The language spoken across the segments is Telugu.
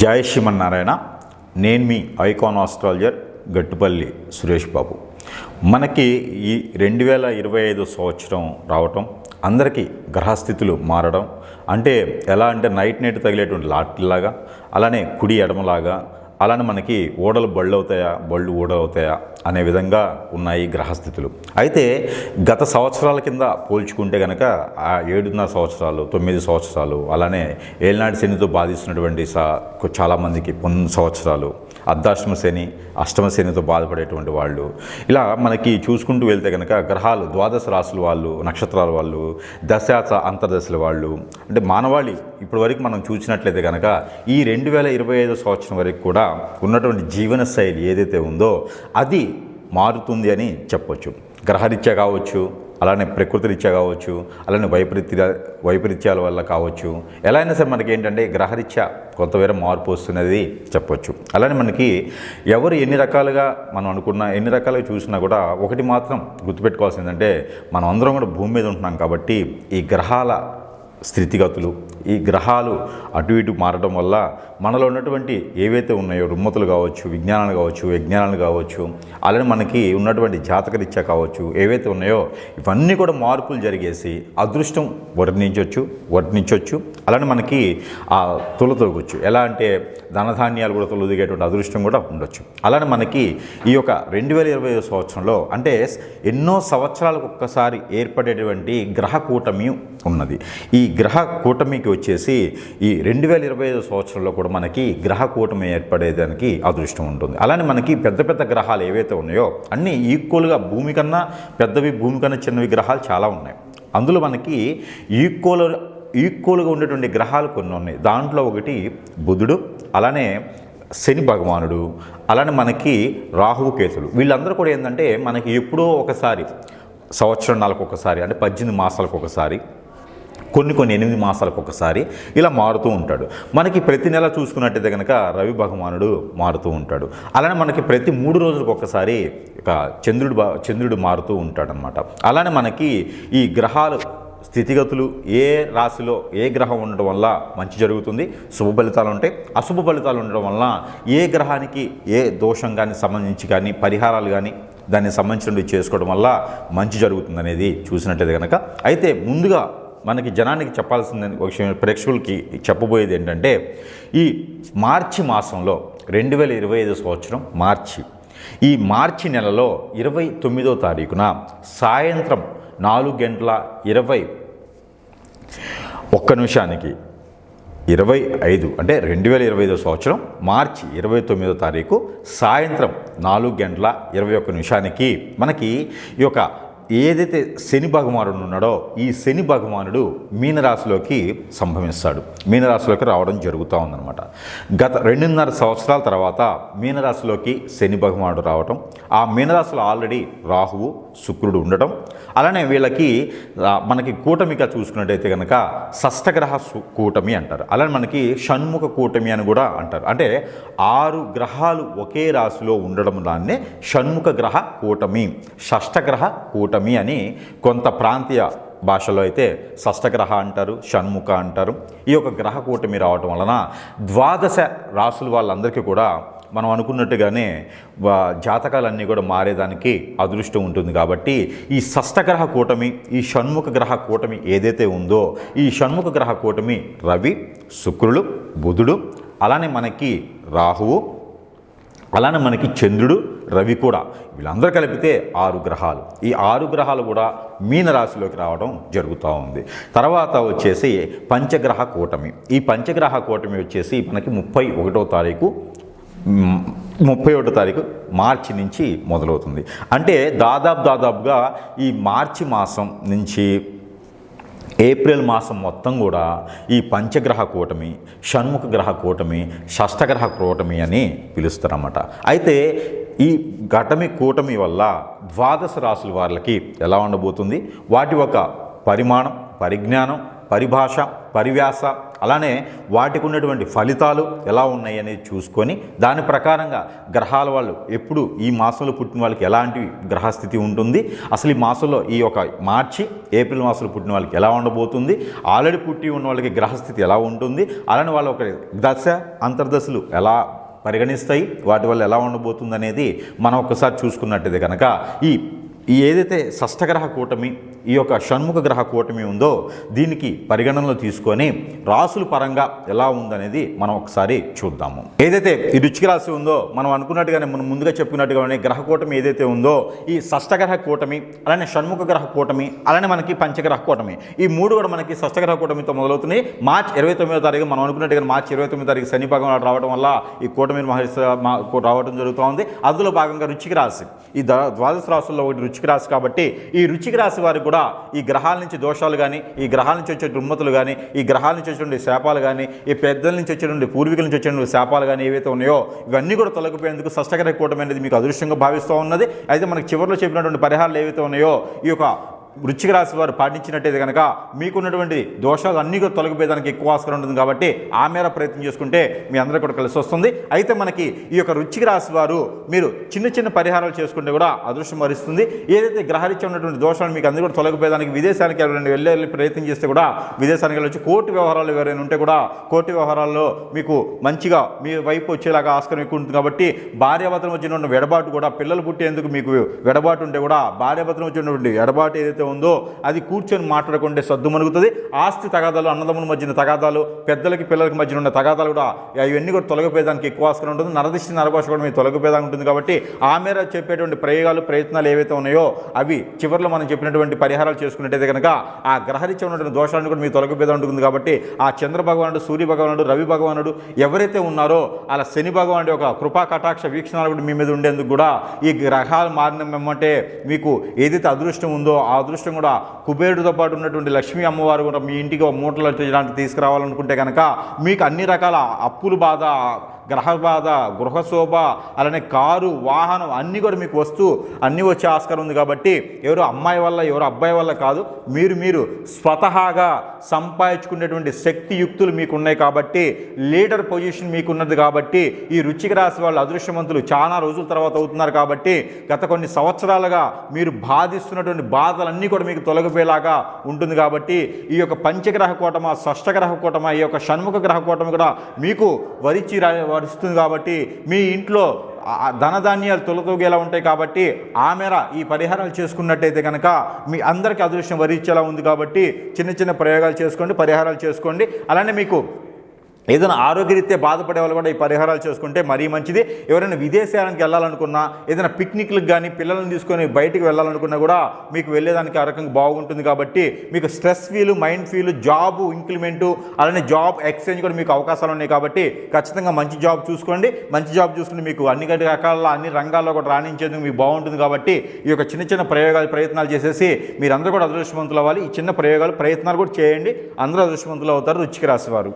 జై శ్రీమన్నారాయణ. నేను మీ ఐకాన్ ఆస్ట్రాలజర్ గట్టుపల్లి సురేష్ బాబు. మనకి ఈ 2025 సంవత్సరం రావటం, అందరికీ గ్రహస్థితులు మారడం అంటే ఎలా అంటే నైట్ తగిలేటువంటి లాట్లాగా, అలానే కుడి ఎడమలాగా, అలానే మనకి ఓడలు బళ్ళు అవుతాయా, బళ్ళు ఓడలు అవుతాయా అనే విధంగా ఉన్నాయి గ్రహస్థితులు. అయితే గత సంవత్సరాల కింద పోల్చుకుంటే కనుక ఆ 7.5 సంవత్సరాలు, 9 సంవత్సరాలు, అలానే ఏలినాటి శనితో బాధిస్తున్నటువంటి చాలామందికి 9 సంవత్సరాలు, అర్ధాష్టమ శని, అష్టమ శనితో బాధపడేటువంటి వాళ్ళు, ఇలా మనకి చూసుకుంటూ వెళ్తే కనుక గ్రహాలు ద్వాదశ రాశుల వాళ్ళు, నక్షత్రాల వాళ్ళు, దశాచ అంతర్దశల వాళ్ళు, అంటే మానవాళి ఇప్పటివరకు మనం చూసినట్లయితే కనుక ఈ 2025 సంవత్సరం వరకు కూడా ఉన్నటువంటి జీవన శైలి ఏదైతే ఉందో అది మారుతుంది అని చెప్పొచ్చు. గ్రహరీత్యా కావచ్చు, అలానే ప్రకృతి రీత్యా కావచ్చు, అలానే వైపరీత్యాల వల్ల కావచ్చు, ఎలా అయినా సరే మనకి ఏంటంటే గ్రహరీత్యా కొంతవేరే మార్పు వస్తున్నది చెప్పొచ్చు. అలానే మనకి ఎవరు ఎన్ని రకాలుగా మనం అనుకున్నా, ఎన్ని రకాలుగా చూసినా కూడా ఒకటి మాత్రం గుర్తుపెట్టుకోవాల్సిందంటే మనం అందరం కూడా భూమి మీద ఉంటున్నాం కాబట్టి ఈ గ్రహాల స్థితిగతులు, ఈ గ్రహాలు అటు ఇటు మారడం వల్ల మనలో ఉన్నటువంటి ఏవైతే ఉన్నాయో రుమ్మతులు కావచ్చు, విజ్ఞానాలు కావచ్చు, విజ్ఞానాలు కావచ్చు, అలానే మనకి ఉన్నటువంటి జాతకరీత్యా కావచ్చు, ఏవైతే ఉన్నాయో ఇవన్నీ కూడా మార్పులు జరిగేసి అదృష్టం వర్ణించవచ్చు. అలానే మనకి ఆ తొలతొగచ్చు. ఎలా అంటే ధనధాన్యాలు కూడా తొలదిగేటువంటి అదృష్టం కూడా ఉండొచ్చు. అలానే మనకి ఈ యొక్క 2025 సంవత్సరంలో అంటే ఎన్నో సంవత్సరాలకు ఒక్కసారి ఏర్పడేటువంటి గ్రహ కూటమి ఉన్నది. ఈ గ్రహ కూటమికి వచ్చేసి ఈ 2025 సంవత్సరంలో కూడా మనకి గ్రహ కూటమి ఏర్పడేదానికి అదృష్టం ఉంటుంది. అలానే మనకి పెద్ద పెద్ద గ్రహాలు ఏవైతే ఉన్నాయో అన్నీ ఈక్వల్గా భూమి కన్నా పెద్దవి, భూమి కన్నా చిన్నవి గ్రహాలు చాలా ఉన్నాయి. అందులో మనకి ఈక్వల్గా ఉండేటువంటి గ్రహాలు కొన్ని ఉన్నాయి. దాంట్లో ఒకటి బుధుడు, అలానే శని భగవానుడు, అలానే మనకి రాహువు కేతులు. వీళ్ళందరూ కూడా ఏంటంటే మనకి ఎప్పుడో ఒకసారి, సంవత్సరాలకు ఒకసారి, అంటే 18 మాసాలకు ఒకసారి, కొన్ని 8 మాసాలకు ఒకసారి ఇలా మారుతూ ఉంటాడు. మనకి ప్రతి నెల చూసుకున్నట్టయితే కనుక రవి భగవానుడు మారుతూ ఉంటాడు. అలానే మనకి ప్రతి 3 రోజులకు ఒకసారి చంద్రుడు మారుతూ ఉంటాడనమాట. అలానే మనకి ఈ గ్రహాలు స్థితిగతులు ఏ రాశిలో ఏ గ్రహం ఉండడం వల్ల మంచి జరుగుతుంది, శుభ ఫలితాలు ఉంటాయి, అశుభ ఫలితాలు ఉండడం వల్ల ఏ గ్రహానికి ఏ దోషం కానీ సంబంధించి కానీ పరిహారాలు కానీ దానికి సంబంధించినవి చేసుకోవడం వల్ల మంచి జరుగుతుంది అనేది చూసినట్టయితే కనుక. అయితే ముందుగా మనకి జనానికి చెప్పాల్సింది ఒక విషయం, ప్రేక్షకులకి చెప్పబోయేది ఏంటంటే ఈ మార్చి మాసంలో 2025 సంవత్సరం ఈ మార్చి నెలలో 29వ తారీఖున సాయంత్రం 4:21 25 అంటే 2025 సంవత్సరం మార్చి 29వ తారీఖు సాయంత్రం 4:21 మనకి ఈ యొక్క ఏదైతే శని భగవానుడు ఉన్నాడో ఈ శని భగవానుడు మీనరాశిలోకి సంభవిస్తాడు, మీనరాశిలోకి రావడం జరుగుతూ ఉందన్నమాట. గత 2.5 సంవత్సరాల తర్వాత మీనరాశిలోకి శని భగవానుడు రావటం, ఆ మీనరాశిలో ఆల్రెడీ రాహువు శుక్రుడు ఉండటం, అలానే వీళ్ళకి మనకి కూటమిగా చూసుకున్నట్టయితే కనుక షష్టగ్రహ కూటమి అంటారు. అలానే మనకి షణ్ముఖ కూటమి అని కూడా అంటారు. అంటే 6 గ్రహాలు ఒకే రాశిలో ఉండడం దాన్నే షణ్ముఖ గ్రహ కూటమి, షష్టగ్రహ కూటమి అని కొంత ప్రాంతీయ భాషలో అయితే షష్టగ్రహ అంటారు, షణ్ముఖ అంటారు. ఈ యొక్క గ్రహ కూటమి రావటం వలన 12 రాశుల వాళ్ళందరికీ కూడా మనం అనుకున్నట్టుగానే జాతకాలన్నీ కూడా మారేదానికి అదృష్టం ఉంటుంది. కాబట్టి ఈ షష్టగ్రహ కూటమి, ఈ షణ్ముఖ గ్రహ కూటమి ఏదైతే ఉందో ఈ షణ్ముఖ గ్రహ కూటమి రవి, శుక్రుడు, బుధుడు, అలానే మనకి రాహువు, అలానే మనకి చంద్రుడు, రవి కూడా, వీళ్ళందరూ కలిపితే 6 గ్రహాలు. ఈ 6 గ్రహాలు కూడా మీనరాశిలోకి రావడం జరుగుతూ ఉంది. తర్వాత వచ్చేసి పంచగ్రహ కూటమి. ఈ పంచగ్రహ కూటమి వచ్చేసి మనకి 31వ తారీఖు మార్చి నుంచి మొదలవుతుంది. అంటే దాదాపుగా ఈ మార్చి మాసం నుంచి ఏప్రిల్ మాసం మొత్తం కూడా ఈ పంచగ్రహ కూటమి, షణ్ముఖ గ్రహ కూటమి, షష్టగ్రహ కూటమి అని పిలుస్తారన్నమాట. అయితే ఈ కూటమి వల్ల 12 రాశుల వాళ్ళకి ఎలా ఉండబోతుంది, వాటి ఒక పరిమాణం, పరిజ్ఞానం, పరిభాష, పరివ్యాస, అలానే వాటికి ఉన్నటువంటి ఫలితాలు ఎలా ఉన్నాయి అనేది చూసుకొని దాని ప్రకారంగా గ్రహాల వాళ్ళు ఎప్పుడు ఈ మాసంలో పుట్టిన వాళ్ళకి ఎలాంటి గ్రహస్థితి ఉంటుంది, అసలు ఈ మాసంలో ఈ యొక్క మార్చి ఏప్రిల్ మాసంలో పుట్టిన వాళ్ళకి ఎలా ఉండబోతుంది, ఆల్రెడీ పుట్టి ఉన్న వాళ్ళకి గ్రహస్థితి ఎలా ఉంటుంది, అలానే వాళ్ళ ఒక దశ అంతర్దశలు ఎలా పరిగణిస్తాయి, వాటి వల్ల ఎలా ఉండబోతుంది అనేది మనం ఒకసారి చూసుకున్నట్టయితే కనుక ఈ ఏదైతే షష్టగ్రహ కూటమి, ఈ యొక్క షణ్ముఖ గ్రహ కూటమి ఉందో దీనికి పరిగణనలో తీసుకొని రాసుల పరంగా ఎలా ఉందనేది మనం ఒకసారి చూద్దాము. ఏదైతే ఈ వృశ్చిక రాశి ఉందో మనం అనుకున్నట్టుగానే మనం ముందుగా చెప్పుకున్నట్టుగానే గ్రహ కూటమి ఏదైతే ఉందో ఈ షష్టగ్రహ కూటమి, అలానే షణ్ముఖ గ్రహ కూటమి, అలానే మనకి పంచగ్రహ కూటమి, ఈ మూడు కూడా మనకి షష్టగ్రహ కూటమితో మొదలవుతున్నాయి. మార్చి 29వ తారీఖు మనం అనుకున్నట్టుగా మార్చి 29వ తారీఖు శని భగవానుడు రావడం వల్ల ఈ కూటమి మహర్షి రావడం జరుగుతూ ఉంది. అందులో భాగంగా వృశ్చిక రాశి ఈ ద్వాదశ రాశుల్లో ఒకటి వృశ్చిక రాశి కాబట్టి ఈ వృశ్చిక రాశి వారికి కూడా ఈ గ్రహాల నుంచి దోషాలు కానీ, ఈ గ్రహాల నుంచి వచ్చే దుర్మతులు కానీ, ఈ గ్రహాల నుంచి వచ్చేటువంటి శాపాలు కానీ, ఈ పెద్దల నుంచి వచ్చేటువంటి పూర్వీకుల నుంచి వచ్చేటువంటి శాపాలు కానీ ఏవైతే ఉన్నాయో ఇవన్నీ కూడా తొలగిపోయేందుకు షష్టగ్రహ కూటమి అనేది మీకు అదృష్టంగా భావిస్తూ ఉన్నది. అయితే మనకి చివరిలో చెప్పినటువంటి పరిహారాలు ఏవైతే ఉన్నాయో ఈ యొక్క వృశ్చిక రాశి వారు పాటించినట్టయితే కనుక మీకున్నటువంటి దోషాలు అన్నీ కూడా తొలగిపోయేదానికి ఎక్కువ ఆస్కారం ఉంటుంది. కాబట్టి ఆ మేర ప్రయత్నం చేసుకుంటే మీ అందరికీ కూడా కలిసి వస్తుంది. అయితే మనకి ఈ యొక్క వృశ్చిక రాశి వారు మీరు చిన్న చిన్న పరిహారాలు చేసుకుంటే కూడా అదృష్టం వరిస్తుంది. ఏదైతే గ్రహరీత్యా ఉన్నటువంటి దోషాలు మీకు అందరూ కూడా తొలగిపోయేదానికి విదేశానికి ఎవరైనా వెళ్ళే ప్రయత్నం చేస్తే కూడా విదేశానికి వెళ్ళొచ్చు. కోర్టు వ్యవహారాలు ఎవరైనా ఉంటే కూడా కోర్టు వ్యవహారాల్లో మీకు మంచిగా మీ వైపు వచ్చేలాగా ఆస్కారం ఎక్కువ ఉంటుంది. కాబట్టి భార్యాభర్తల మధ్య ఉన్న వెడబాటు కూడా, పిల్లలు పుట్టేందుకు మీకు వెడబాటు ఉంటే కూడా భార్యాభర్తల మధ్య ఉన్నటువంటి వెడబాటు ఏదైతే ఉందో అది కూర్చొని మాట్లాడుకుంటే సద్దు మరుగుతుంది. ఆస్తి తగాదాలు, అన్నదమ్ముల మధ్యన తగాదాలు, పెద్దలకి పిల్లలకి మధ్యన ఉన్న తగాదాలు కూడా ఇవన్నీ కూడా తొలగిపోయేదానికి ఎక్కువ ఆస్కారం ఉంటుంది. నరదిష్టి నరఘోష కూడా మీకు తొలగిపోయేదానికి ఉంటుంది. కాబట్టి ఆ మేర చెప్పేటువంటి ప్రయత్నాలు ఏవైతే ఉన్నాయో అవి చివరిలో మనం చెప్పినటువంటి పరిహారాలు చేసుకున్నట్టయితే కనుక ఆ గ్రహరీత్యా ఉన్నటువంటి దోషాలను కూడా మీకు తొలగిపోయేదా ఉంటుంది. కాబట్టి ఆ చంద్ర భగవానుడు, సూర్య భగవానుడు, రవి భగవానుడు ఎవరైతే ఉన్నారో అలా శని భగవానుడి యొక్క కృపా కటాక్ష వీక్షణాలు కూడా మీ మీద ఉండేందుకు కూడా ఈ గ్రహాలు మారినమంటే మీకు ఏదైతే అదృష్టం ఉందో ఆ అదృష్టం కూడా కుబేరుడితో పాటు ఉన్నటువంటి లక్ష్మీ అమ్మవారు కూడా మీ ఇంటికి మూటలు ఇలాంటివి తీసుకురావాలనుకుంటే కనుక మీకు అన్ని రకాల అప్పుల బాధ, గ్రహ బాధ, గృహశోభ, అలానే కారు, వాహనం అన్నీ కూడా మీకు వస్తూ అన్నీ వచ్చే ఆస్కారం ఉంది. కాబట్టి ఎవరు అమ్మాయి వల్ల ఎవరు అబ్బాయి వల్ల కాదు, మీరు స్వతహాగా సంపాదించుకునేటువంటి శక్తియుక్తులు మీకు ఉన్నాయి. కాబట్టి లీడర్ పొజిషన్ మీకున్నది. కాబట్టి ఈ వృశ్చిక రాశి వాళ్ళు అదృష్టవంతులు చాలా రోజుల తర్వాత అవుతున్నారు. కాబట్టి గత కొన్ని సంవత్సరాలుగా మీరు బాధిస్తున్నటువంటి బాధలన్నీ కూడా మీకు తొలగిపోయేలాగా ఉంటుంది. కాబట్టి ఈ యొక్క పంచగ్రహ కూటమ, షష్టగ్రహ కూటమ, ఈ యొక్క షణ్ముఖ గ్రహ కూటమి కూడా మీకు వరిస్తుంది. కాబట్టి మీ ఇంట్లో ధనధాన్యాలు తొలతూగేలా ఉంటాయి. కాబట్టి ఆ మేర ఈ పరిహారాలు చేసుకున్నట్టయితే కనుక మీ అందరికీ అదృష్టం వరించేలా ఉంది. కాబట్టి చిన్న చిన్న ప్రయోగాలు చేసుకోండి, పరిహారాలు చేసుకోండి. అలానే మీకు ఏదైనా ఆరోగ్యరీత్యా బాధపడే వాళ్ళు కూడా ఈ పరిహారాలు చేసుకుంటే మరీ మంచిది. ఎవరైనా విదేశాలకు వెళ్ళాలనుకున్నా, ఏదైనా పిక్నిక్లకు కానీ పిల్లలను తీసుకొని బయటికి వెళ్ళాలనుకున్నా కూడా మీకు వెళ్ళేదానికి ఆ రకంగా బాగుంటుంది. కాబట్టి మీకు stress feel, mind feel, job increment, అలానే జాబ్ ఎక్స్చేంజ్ కూడా మీకు అవకాశాలు ఉన్నాయి. కాబట్టి ఖచ్చితంగా మంచి జాబ్ చూసుకోండి. మంచి జాబ్ చూసుకుని మీకు అన్ని రకాల అన్ని రంగాల్లో కూడా రాణించేందుకు మీకు బాగుంటుంది. కాబట్టి ఈ యొక్క చిన్న చిన్న ప్రయత్నాలు చేసేసి మీరందరూ కూడా అదృష్టవంతులు అవ్వాలి. ఈ చిన్న ప్రయత్నాలు కూడా చేయండి, అందరూ అదృష్టవంతులు అవుతారు వృశ్చిక రాశి వారు.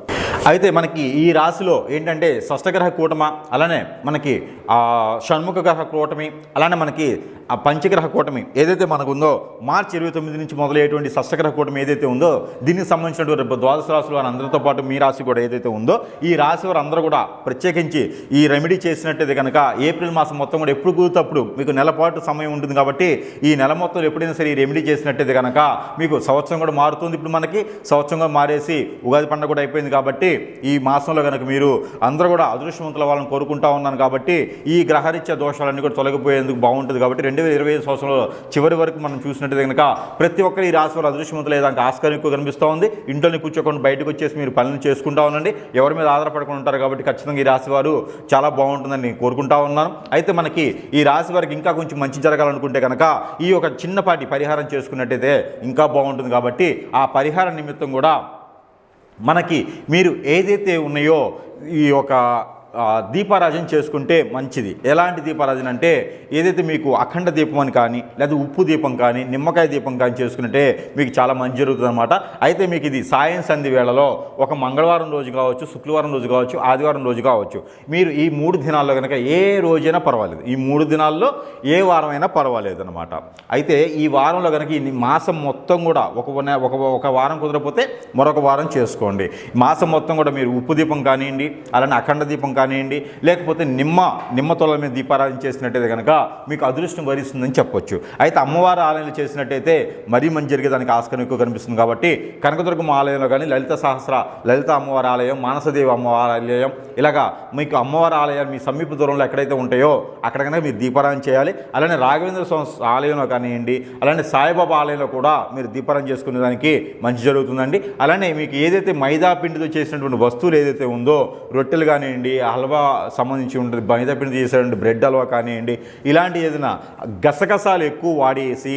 అయితే మనకి ఈ రాశిలో ఏంటంటే షష్టగ్రహ కూటమ, అలానే మనకి షణ్ముఖ గ్రహ కూటమి, అలానే మనకి ఆ పంచగ్రహ కూటమి ఏదైతే మనకు ఉందో మార్చి 29 నుంచి మొదలయ్యేటువంటి షష్టగ్రహ కూటమి ఏదైతే ఉందో దీనికి సంబంధించినటువంటి ద్వాదశ రాశులు వారు అందరితో పాటు మీ రాశి కూడా ఏదైతే ఉందో ఈ రాశి వారు అందరూ కూడా ప్రత్యేకించి ఈ రెమెడీ చేసినట్టయితే కనుక ఏప్రిల్ మాసం మొత్తం కూడా ఎప్పుడు కుదిరినప్పుడు మీకు నెలపాటు సమయం ఉంటుంది. కాబట్టి ఈ నెల మొత్తం ఎప్పుడైనా సరే ఈ రెమెడీ చేసినట్టయితే కనుక మీకు సంవత్సరం కూడా మారుతుంది. ఇప్పుడు మనకి సంవత్సరంగా మారేసి ఉగాది పండుగ కూడా అయిపోయింది. కాబట్టి ఈ మాసంలో కనుక మీరు అందరూ కూడా అదృష్టవంతుల వాళ్ళని కోరుకుంటా ఉన్నాను. కాబట్టి ఈ గ్రహరీత్యా దోషాలన్నీ కూడా తొలగిపోయేందుకు బాగుంటుంది. కాబట్టి 2025 సంవత్సరంలో చివరి వరకు మనం చూసినట్టయితే కనుక ప్రతి ఒక్కరు ఈ రాశి వారు అదృష్టవంతులు లేదానికి ఆస్కారం ఎక్కువ కనిపిస్తూ ఉంది. ఇంట్లోనే కూర్చోకుండా బయటకు వచ్చేసి మీరు పనులు చేసుకుంటా ఉండండి. ఎవరి మీద ఆధారపడకుండా ఉంటారు. కాబట్టి ఖచ్చితంగా ఈ రాశి వారు చాలా బాగుంటుందని నేను కోరుకుంటా ఉన్నాను. అయితే మనకి ఈ రాశి వారికి ఇంకా కొంచెం మంచి జరగాలనుకుంటే కనుక ఈ ఒక చిన్నపాటి పరిహారం చేసుకున్నట్టయితే ఇంకా బాగుంటుంది. కాబట్టి ఆ పరిహార నిమిత్తం కూడా మనకి మీరు ఏదైతే ఉన్నాయో ఈ యొక్క దీపారాజన చేసుకుంటే మంచిది. ఎలాంటి దీపారాజన అంటే ఏదైతే మీకు అఖండ దీపం అని కానీ లేదా ఉప్పు దీపం కానీ నిమ్మకాయ దీపం కానీ చేసుకుంటే మీకు చాలా మంచి జరుగుతుంది అనమాట. అయితే మీకు ఇది సాయం సంధి వేళలో ఒక మంగళవారం రోజు కావచ్చు, శుక్రవారం రోజు కావచ్చు, ఆదివారం రోజు కావచ్చు, మీరు ఈ 3 దినాల్లో కనుక ఏ రోజైనా పర్వాలేదు, ఈ 3 దినాల్లో ఏ వారం అయినా పర్వాలేదు అనమాట. అయితే ఈ వారంలో కనుక ఈ మాసం మొత్తం కూడా ఒక వారం కుదరకపోతే మరొక వారం చేసుకోండి. మాసం మొత్తం కూడా మీరు ఉప్పు దీపం కానివ్వండి, అలానే అఖండ దీపం కానివ్వండి, లేకపోతే నిమ్మ తొల మీద దీపారాధన చేసినట్టయితే కనుక మీకు అదృష్టం వరిస్తుందని చెప్పొచ్చు. అయితే అమ్మవారి ఆలయంలో చేసినట్టయితే మరీ మంచి జరిగేదానికి ఆస్కారం ఎక్కువ కనిపిస్తుంది. కాబట్టి కనకదుర్గమ్మ ఆలయంలో కానీ లలిత అమ్మవారి ఆలయం, మానసదేవి అమ్మవారి ఆలయం, ఇలాగా మీకు అమ్మవారి ఆలయాలు మీ సమీప దూరంలో ఎక్కడైతే ఉంటాయో అక్కడ కనుక మీరు దీపారాధన చేయాలి. అలానే రాఘవేంద్ర స్వామి ఆలయంలో కానివ్వండి, అలానే సాయిబాబా ఆలయంలో కూడా మీరు దీపారాధన చేసుకునే దానికి మంచి జరుగుతుందండి. అలానే మీకు ఏదైతే మైదా పిండితో చేసినటువంటి వస్తువులు ఏదైతే ఉందో, రొట్టెలు కానివ్వండి, హల్వా సంబంధించి ఉంటుంది, మైదా పిండి చేసేటువంటి బ్రెడ్ హల్వా కానివ్వండి, ఇలాంటి ఏదైనా గసగసాలు ఎక్కువ వాడేసి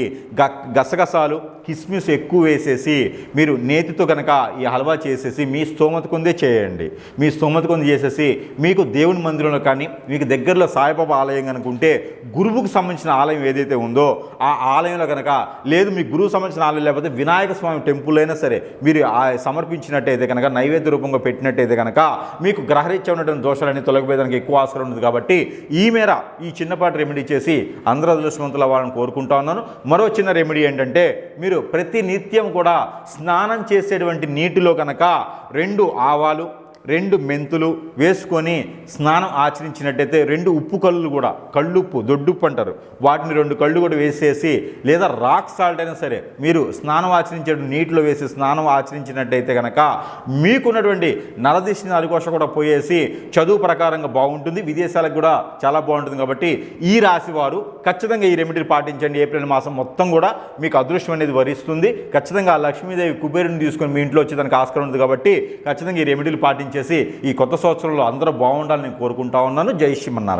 గసగసాలు కిస్మిస్ ఎక్కువ వేసేసి మీరు నేతితో కనుక ఈ హల్వా చేసేసి మీ స్తోమత కొందే చేయండి. మీ స్తోమత కొంది చేసేసి మీకు దేవుని మందిరంలో కానీ మీకు దగ్గరలో సాయిబాబా ఆలయం కనుక ఉంటే, గురువుకు సంబంధించిన ఆలయం ఏదైతే ఉందో ఆ ఆలయంలో కనుక, లేదు మీ గురువు సంబంధించిన ఆలయం లేకపోతే వినాయక స్వామి టెంపుల్ అయినా సరే మీరు సమర్పించినట్టయితే కనుక, నైవేద్య రూపంగా పెట్టినట్టయితే కనుక మీకు గ్రహరీత్యా ఉన్నటువంటి దోషాలన్నీ తొలగిపోయేదానికి ఎక్కువ ఆస్కారం ఉంది. కాబట్టి ఈ మేర ఈ చిన్నపాటి రెమెడీ చేసి అందరూ అదృష్టవంతులు అవ్వాలని కోరుకుంటా ఉన్నాను. మరో చిన్న రెమెడీ ఏంటంటే, మీరు ప్రతి నిత్యం కూడా స్నానం చేసేటువంటి నీటిలో కనుక 2 ఆవాలు 2 మెంతులు వేసుకొని స్నానం ఆచరించినట్టయితే 2 ఉప్పు కళ్ళు కూడా, కళ్ళుప్పు దొడ్డుప్పు అంటారు, వాటిని 2 కళ్ళు కూడా వేసేసి, లేదా రాక్ సాల్ట్ అయినా సరే మీరు స్నానం ఆచరించే నీటిలో వేసి స్నానం ఆచరించినట్టయితే కనుక మీకున్నటువంటి నరదిష్టి నరకోశ కూడా పోయేసి చదువు ప్రకారంగా బాగుంటుంది, విదేశాలకు కూడా చాలా బాగుంటుంది. కాబట్టి ఈ రాశి వారు ఖచ్చితంగా ఈ రెమెడీని పాటించండి. ఏప్రిల్ మాసం మొత్తం కూడా మీకు అదృష్టం అనేది వరిస్తుంది. ఖచ్చితంగా లక్ష్మీదేవి కుబేరుని తీసుకొని మీ ఇంట్లో వచ్చేదానికి ఆస్కారం ఉంది. కాబట్టి ఖచ్చితంగా ఈ రెమెడీలు పాటించేసి ఈ కొత్త సంవత్సరంలో అందరూ బాగుండాలని నేను కోరుకుంటా ఉన్నాను. జై శ్రీమన్నారాయణ.